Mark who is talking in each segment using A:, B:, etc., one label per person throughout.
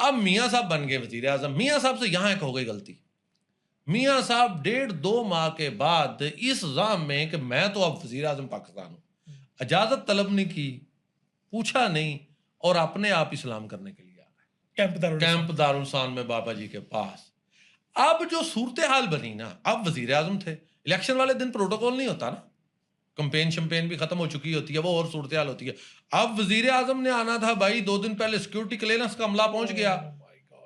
A: अब मियाँ साहब बन गए वजीर आजम। मियाँ साहब से यहाँ एक हो गई गलती। मियाँ साहब 1.5-2 माह के बाद इस जाम में कि मैं तो अब वजीर आजम पाकिस्तान हूँ, इजाजत तलब नहीं की, पूछा नहीं, और अपने आप इस्लाम करने के लिए आ गए कैंप दारुलसान में बाबा जी के पास। अब जो सूरत हाल बनी ना, अब वजीर आजम थे, इलेक्शन वाले दिन प्रोटोकॉल नहीं होता ना, कंपेन शंपेन भी खत्म हो चुकी होती है, वो और सूरत हाल होती है। अब वजीर आजम ने आना था भाई, 2 दिन पहले सिक्योरिटी क्लियरेंस का हमला पहुंच गया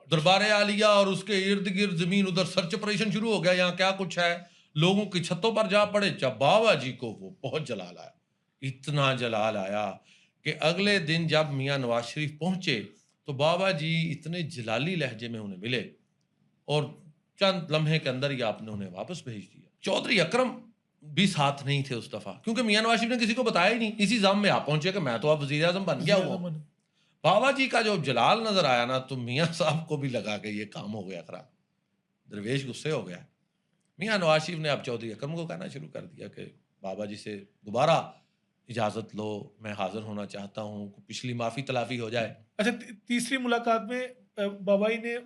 A: दरबार आलिया और उसके इर्द गिर्द जमीन, उधर सर्च ऑपरेशन शुरू हो गया, यहाँ क्या कुछ है, लोगों की छतों पर जा पड़े। जब बाबा जी को वो बहुत जलाल आया, इतना जलाल आया कि अगले दिन जब मियाँ नवाज शरीफ पहुंचे तो बाबा जी इतने जलाली लहजे में उन्हें मिले और चंद लम्हे के अंदर ही आपने उन्हें वापस भेज दिया। चौधरी अकरम भी साथ नहीं थे उस दफा, क्योंकि मियाँ नवाज शरीफ ने किसी को बताया ही नहीं। इसी जाम में आप पहुंचे कि मैं तो अब वजीर आजम बन गया हूँ। बाबा जी का जो जलाल नजर आया ना, तो मियाँ साहब को भी लगा कि ये काम हो गया खराब। दरवेश गुस्से हो गया। मियाँ नवाज शरीफ ने अब चौधरी अकरम को कहना शुरू कर दिया कि बाबा जी से दोबारा इजाजत लो, मैं हाजिर होना चाहता हूँ, पिछली माफी तलाफी हो जाए।
B: अच्छा, तीसरी मुलाकात में बाबा जी ने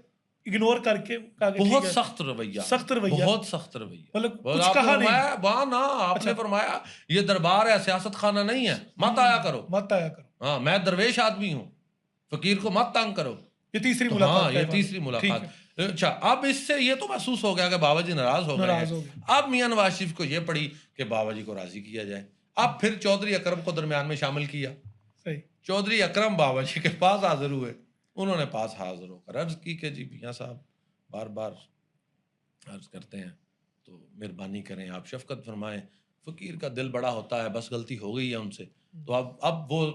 B: इग्नोर करके
A: बहुत सख्त रवैया, बहुत सख्त रवैया,
B: मतलब कुछ कहा नहीं।
A: वहां ना आपने फरमाया ये दरबार है, सियासत खाना नहीं है, मत आया करो,
B: मत आया करो।
A: हाँ, मैं दरवेश आदमी हूँ, फकीर को मत तंग करो।
B: ये तीसरी मुलाकात।
A: हाँ, ये तीसरी मुलाकात। अच्छा, अब इससे ये तो महसूस हो गया कि बाबा जी नाराज हो गए। अब मियाँ नवाज शरीफ को ये पड़ी कि बाबा जी को राजी किया जाए। अब फिर चौधरी अकरम को दरमियान में शामिल किया। चौधरी अकरम बाबा जी के पास हाजिर हुए। उन्होंने पास हाजिर होकर अर्ज की कि जी मियाँ साहब बार बार अर्ज करते हैं तो मेहरबानी करें, आप शफकत फरमाएं, फकीर का दिल बड़ा होता है, बस गलती हो गई है उनसे, तो अब वो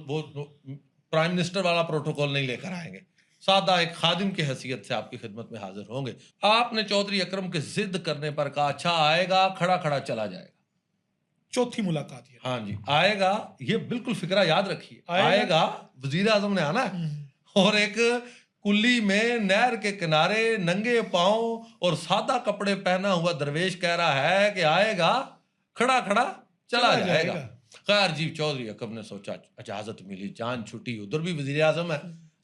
A: प्राइम मिनिस्टर वाला प्रोटोकॉल नहीं लेकर आएंगे, सादा एक खादिम की हैसियत से आपकी खिदमत में हाजिर होंगे। आपने चौधरी अकरम के जिद करने पर कहा अच्छा आएगा, खड़ा खड़ा चला जाएगा।
B: चौथी मुलाकात ये।
A: हाँ जी, आएगा, ये बिल्कुल फिक्रा याद रखिए, आएगा, वजीर आजम ने आना है और एक कुल्ली में नहर के किनारे नंगे पांव और सादा कपड़े पहना हुआ दरवेश कह रहा है कि आएगा, खड़ा खड़ा चला जाएगा। खैर जी, चौधरी अकरम ने सोचा इजाजत मिली, जान छुट्टी, उधर भी वजीर आजम है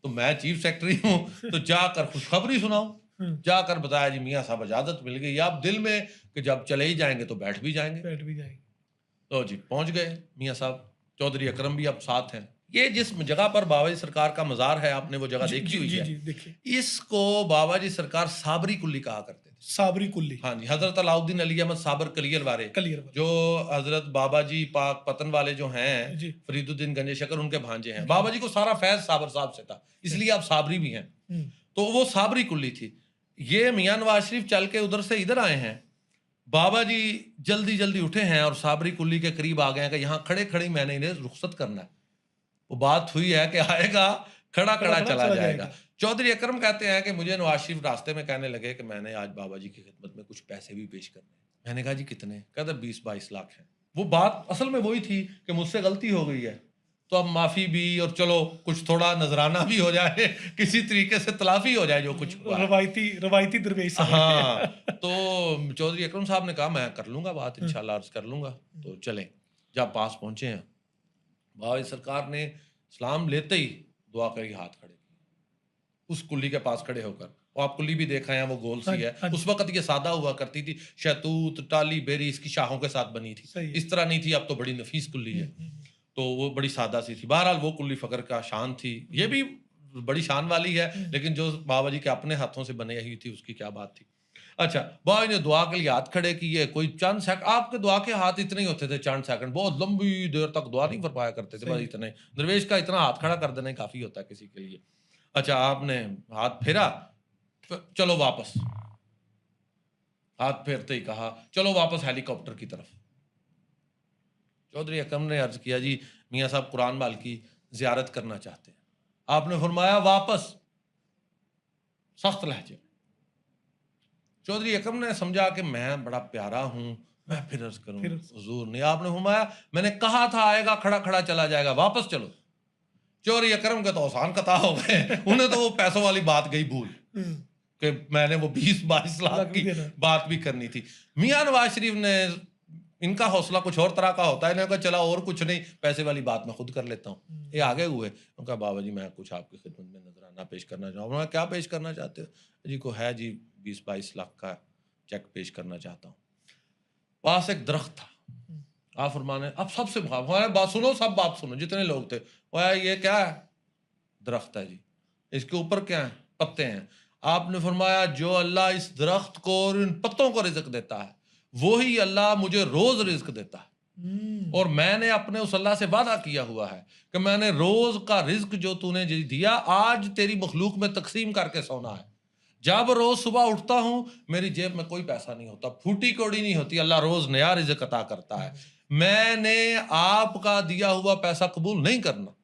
A: तो मैं चीफ सेक्रेटरी हूँ, तो जाकर खुशखबरी सुनाऊं। जाकर बताया जी मियाँ साहब इजाजत मिल गई। आप दिल में कि जब चले ही जाएंगे तो बैठ भी जाएंगे। तो जी पहुंच गए मियाँ साहब, चौधरी अकरम भी अब साथ हैं। ये जिस जगह पर बाबा जी सरकार का मजार है, आपने वो जगह देखी हुई है। इसको बाबा जी सरकार साबरी कुल्ली कहा करते थे।
B: साबरी कुल्ली,
A: हाँ जी, हजरत अलाउद्दीन अली अहमद साबर कलियर वाले, जो हजरत बाबा जी पाक पतन वाले जो हैं, फरीदुद्दीन गंजे शकर, उनके भांजे हैं। बाबा जी को सारा फैज साबर साहब से था, इसलिए आप साबरी भी हैं। तो वो साबरी कुल्ली थी। ये मियाँ नवाज शरीफ चल के उधर से इधर आए हैं, बाबा जी जल्दी जल्दी उठे हैं और साबरी कुल्ली के करीब आ गए हैं कि यहाँ खड़े खड़े मैंने इन्हें रुखसत करना है। वो बात हुई है कि आएगा, खड़ा खड़ा चला जाएगा। चौधरी अकरम कहते हैं कि मुझे नवाज शरीफ रास्ते में कहने लगे कि मैंने आज बाबा जी की खिदमत में कुछ पैसे भी पेश करने। मैंने कहा जी कितने? कहते 20-22 लाख हैं। वो बात असल में वही थी कि मुझसे गलती हो गई है, तो अब माफी भी, और चलो कुछ थोड़ा नजराना भी हो जाए, किसी तरीके से तलाफी हो जाए जो कुछ
B: रवायती दरवेश।
A: हाँ, तो चौधरी अकरम साहब ने कहा मैं कर लूंगा बात, इंशाल्लाह अर्ज कर लूंगा। तो चलें, जब पास पहुंचे हैं, बाबा सरकार ने सलाम लेते ही दुआ करके हाथ खड़े किए उस कुल्ली के पास खड़े होकर। और आप कुल्ली भी देखा है, वो गोल सी है। उस वक्त ये सादा हुआ करती थी, शहतूत, टाली, बेरी इसकी शाहों के साथ बनी थी, इस तरह नहीं थी। अब तो बड़ी नफीस कुल्ली है, तो वो बड़ी सादा सी थी। बहरहाल वो कुल्ली फकर का शान थी, ये भी बड़ी शान वाली है, लेकिन जो बाबा जी के अपने हाथों से बने हुई थी उसकी क्या बात थी। अच्छा, बाबा ने दुआ के लिए हाथ खड़े किए। कोई चंद सेकंड, आपके दुआ के हाथ इतने ही होते थे, चंद सेकंड, बहुत लंबी देर तक दुआ नहीं फरमाया करते थे, बस इतने। दरवेश का इतना हाथ खड़ा कर देना काफी होता है किसी के लिए। अच्छा, आपने हाथ फेरा, चलो वापस, हाथ फेरते ही कहा चलो वापस हेलीकॉप्टर की तरफ। चौधरी अकरम ने अर्ज किया जी मियाँ साहब कुरान माल की जियारत करना चाहते हैं। आपने फरमाया वापस, सख्त लहजे। चौधरी अकरम ने समझा कि मैं बड़ा प्यारा हूं, मैं फिर अर्ज करूं हुजूर ने। आपने फरमाया मैंने कहा था आएगा, खड़ा खड़ा चला जाएगा, वापस चलो। चौधरी अकरम के तो आसान कता हो गए, उन्हें तो वो पैसों वाली बात गई भूल कि मैंने वो 20-22 लाख की बात भी करनी थी। मियाँ नवाज शरीफ ने, इनका हौसला कुछ और तरह का होता है, इन्होंने कहा चला और कुछ नहीं, पैसे वाली बात मैं खुद कर लेता हूँ। ये आगे हुए, उनका बाबा जी मैं कुछ आपकी खिदमत में नजर बयाना पेश करना चाहूँ। मैं क्या पेश करना चाहते हो जी? को है जी 20-22 लाख का चेक पेश करना चाहता हूँ। पास एक दरख्त था, आप फरमाने अब सबसे हमारे बात सुनो, सब बात सुनो जितने लोग थे। वो ये क्या है? दरख्त है जी। इसके ऊपर क्या है? पत्ते हैं। आपने फरमाया जो अल्लाह इस दरख्त को और इन पत्तों को रिज़्क देता है, वही अल्लाह मुझे रोज रिज़्क देता है। और मैंने अपने उस अल्लाह से वादा किया हुआ है कि मैंने रोज का रिज़्क जो तूने दिया आज तेरी मखलूक में तकसीम करके सोना है। जब रोज सुबह उठता हूं मेरी जेब में कोई पैसा नहीं होता, फूटी कौड़ी नहीं होती, अल्लाह रोज नया रिज़्क अता करता है। मैंने आपका दिया हुआ पैसा कबूल नहीं करना।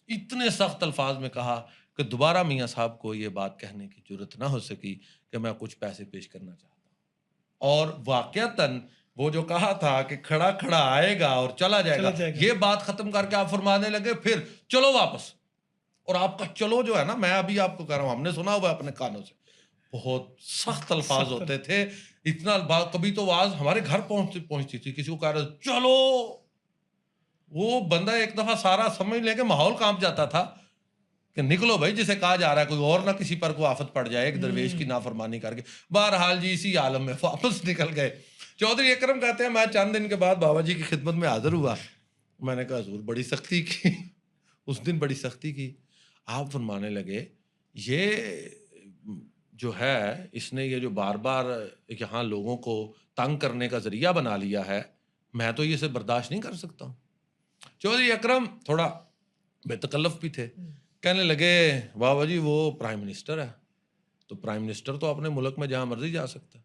A: इतने सख्त अल्फाज में कहा कि दोबारा मियाँ साहब को ये बात कहने की जरूरत ना हो सकी कि मैं कुछ पैसे पेश करना चाहता हूँ। और वाकयातन वो जो कहा था कि खड़ा खड़ा आएगा और चला जाएगा, ये बात खत्म करके आप फरमाने लगे फिर चलो वापस। और आपका चलो जो है ना, मैं अभी आपको कह रहा हूँ, हमने सुना हुआ अपने कानों से, बहुत सख्त अल्फाज होते थे। इतना कभी तो आवाज हमारे घर पहुंचती थी, किसी को कह रहे चलो, वो बंदा एक दफा सारा समझ लेके माहौल कांप जाता था कि निकलो भाई, जिसे कहा जा रहा है, कोई और ना किसी पर को आफत पड़ जाए एक दरवेश की नाफरमानी करके। बहरहाल जी इसी आलम में वापस निकल गए। चौधरी अकरम कहते हैं मैं चंद दिन के बाद बाबा जी की खिदमत में हाजिर हुआ। मैंने कहा हुजूर बड़ी सख्ती की उस दिन बड़ी सख्ती की। आप फरमाने लगे ये जो है, इसने ये जो बार बार यहाँ लोगों को तंग करने का जरिया बना लिया है, मैं तो ये इसे बर्दाश्त नहीं कर सकता हूँ। चौधरी अकरम थोड़ा बेतकल्लफ भी थे, कहने लगे बाबा जी वो प्राइम मिनिस्टर है, तो प्राइम मिनिस्टर तो अपने मुल्क में जहाँ मर्जी जा सकता है।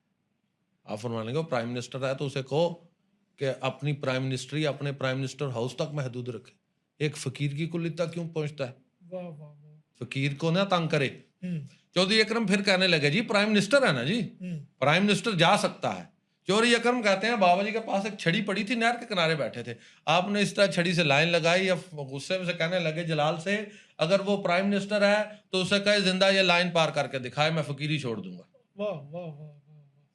A: आप फरमाने लगे प्राइम मिनिस्टर है तो उसे कहो कि अपनी प्राइम मिनिस्ट्री अपने प्राइम मिनिस्टर हाउस तक महदूद रखे, एक फकीर की कुल्ली तक क्यों पहुंचता है?
B: वाह वाह वाह।
A: फकीर को ना तंग करे। चौधरी अकरम फिर कहने लगे जी प्राइम मिनिस्टर है ना जी, प्राइम मिनिस्टर जा सकता है। चौधरी अकरम कहते हैं बाबा जी के पास एक छड़ी पड़ी थी, नहर के किनारे बैठे थे, आपने इस तरह छड़ी से लाइन लगाई या गुस्से से कहने लगे जलाल से, अगर वो प्राइम मिनिस्टर है तो उसे कहे जिंदा ये लाइन पार करके दिखाए, मैं फकीरी छोड़ दूंगा।
B: वाह वाह वाह।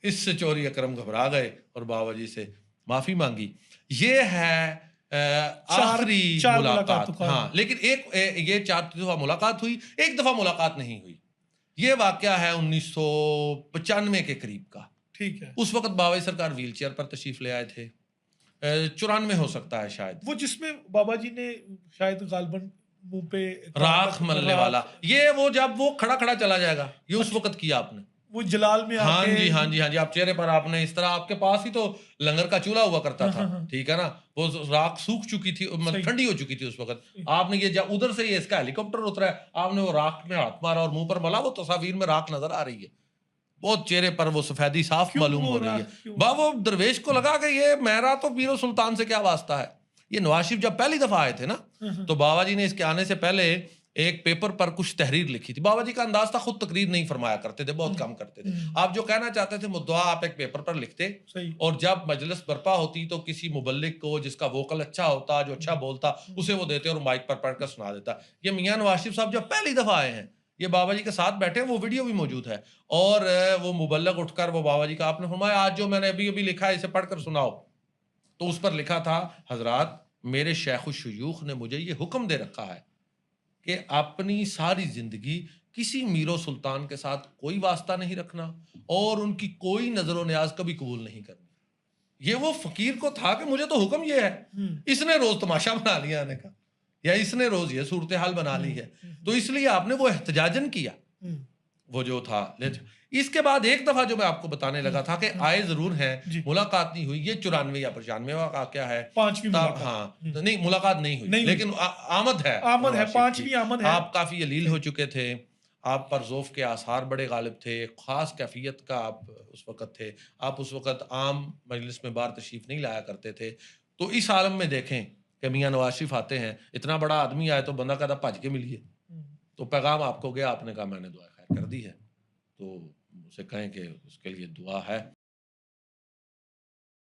A: इससे चौधरी अकरम घबरा गए और बाबा जी से माफी मांगी। ये है आखिरी मुलाकात। हाँ, लेकिन ये 4 दफा मुलाकात हुई, एक दफा मुलाकात नहीं हुई। ये वाकया है 1995 के करीब का।
B: ठीक है।
A: उस वक्त बाबा जी सरकार व्हील चेयर पर तशरीफ ले आए थे, 94 हो सकता है शायद।
B: वो जिसमें बाबा जी ने शायद गालबन मुंह पे
A: राख मलने वाला, ये वो जब वो खड़ा खड़ा चला जाएगा, ये उस वक्त किया आपने।
B: वो जलाल में
A: हाँ जी हाँ जी हाँ जी, आप चेहरे पर आपने इस तरह, आपके पास ही तो लंगर का चूल्हा हुआ करता था, ठीक है ना, वो राख सूख चुकी थी, मतलब ठंडी हो चुकी थी उस वक्त। आपने ये जब उधर से ये इसका हेलीकॉप्टर उतरा है, आपने वो राख में हाथ मारा और मुंह पर मला, वो तस्वीर में राख नजर आ रही है, बहुत चेहरे पर वो सफेदी साफ मालूम हो रही है। वो दरवेश को लगा कि ये मेरा तो पीरो सुल्तान से क्या वास्ता है। ये नवाज शरीफ जब पहली दफा आए थे ना, तो बाबा जी ने इसके आने से पहले एक पेपर पर कुछ तहरीर लिखी थी। बाबा जी का अंदाज था खुद तकरीर नहीं फरमाया करते थे, बहुत कम करते थे। आप जो कहना चाहते थे मुद्दा आप एक पेपर पर लिखते, और जब मजलिस बर्पा होती तो किसी मुबल्लिग को जिसका वोकल अच्छा होता, जो अच्छा बोलता, उसे वो देते और माइक पर पढ़कर सुना देता। ये मियां नवाज शरीफ साहब जब पहली दफा आए हैं, ये बाबा जी के साथ बैठे हैं, वो वीडियो भी मौजूद है, और वो मुबल्लिग उठकर वो बाबा जी का, आपने फरमाया आज जो मैंने अभी अभी लिखा है इसे पढ़कर सुनाओ, तो उस पर लिखा था हजरात मेरे शेख शुयूख ने मुझे ये हुक्म दे रखा है कि अपनी सारी जिंदगी किसी मीरो सुल्तान के साथ कोई वास्ता नहीं रखना और उनकी कोई नजर न्याज कभी कबूल नहीं करनी। ये वो फकीर को था कि मुझे तो हुक्म ये है, इसने रोज तमाशा बना लिया आने का, या इसने रोज ये सूरत हाल बना ली है, तो इसलिए आपने वो एहतजाजन किया, वो जो था। इसके बाद एक दफा जो मैं आपको बताने लगा था कि आए जरूर हैं, मुलाकात नहीं हुई, ये 94 या 95 का क्या है,
B: 5वीं मुलाकात।
A: हाँ नहीं मुलाकात नहीं हुई, लेकिन आमद है,
B: 5वीं आमद है।
A: आप काफी अलील हो चुके थे, आप पर ज़ौफ़ के आसार बड़े गालिब थे, ख़ास कैफियत का आप उस वक़्त थे, आप उस वक़्त आम मजलिस में बाहर तशरीफ़ नहीं लाया करते थे। तो इस आलम में देखें कि मियाँ नवाज शरीफ आते हैं, इतना बड़ा आदमी आए तो बंदा कहता भज के मिलिए, तो पैगाम आपको गया, आपने कहा मैंने दुआ खैर कर दी है, तो उसे कहें कि उसके लिए दुआ है।